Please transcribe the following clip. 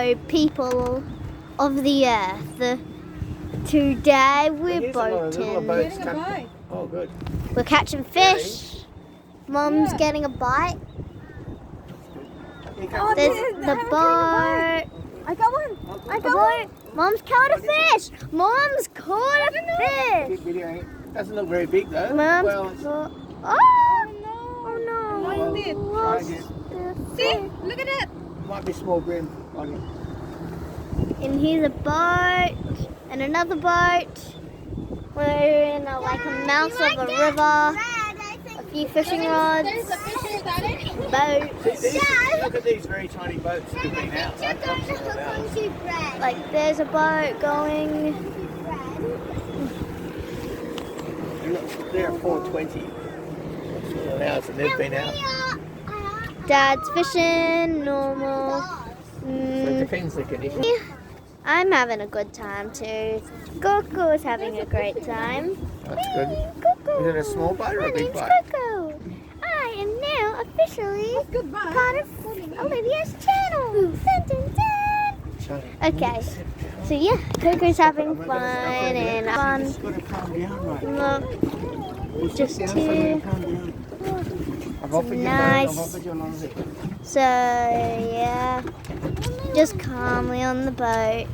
Hello, people of the earth. Today we're boating. Oh, good. We're catching fish. Mom's getting a bite. There's the boat. I got one. I got one. Mom's caught a fish. Mom's caught a fish. Doesn't look very big though. Mom's Well, oh no! Lost it. Lost Try the See, fish. look at that. might be small brim on it. And here's a boat and another boat. We're in a mouth of a river. A few fishing rods. There's a fish without it. Boats. Look at these very tiny boats that have been out. Like there's a boat going. They're at 420. Hours and they've been out. Dad's fishing, normal. So it depends the condition. I'm having a good time too. Coco's having a great time. That's good. Coco. Is it a small boat or My a big name's boat? Coco. I am now officially Goodbye. part of Olivia's channel. Dun, dun, dun. Okay, so yeah, Coco's having fun and fun. Just got to calm down, right? Look, just Sit down, two. calm down. I've offered you Nice. I've offered you a lot of it. So yeah, just calmly on the boat.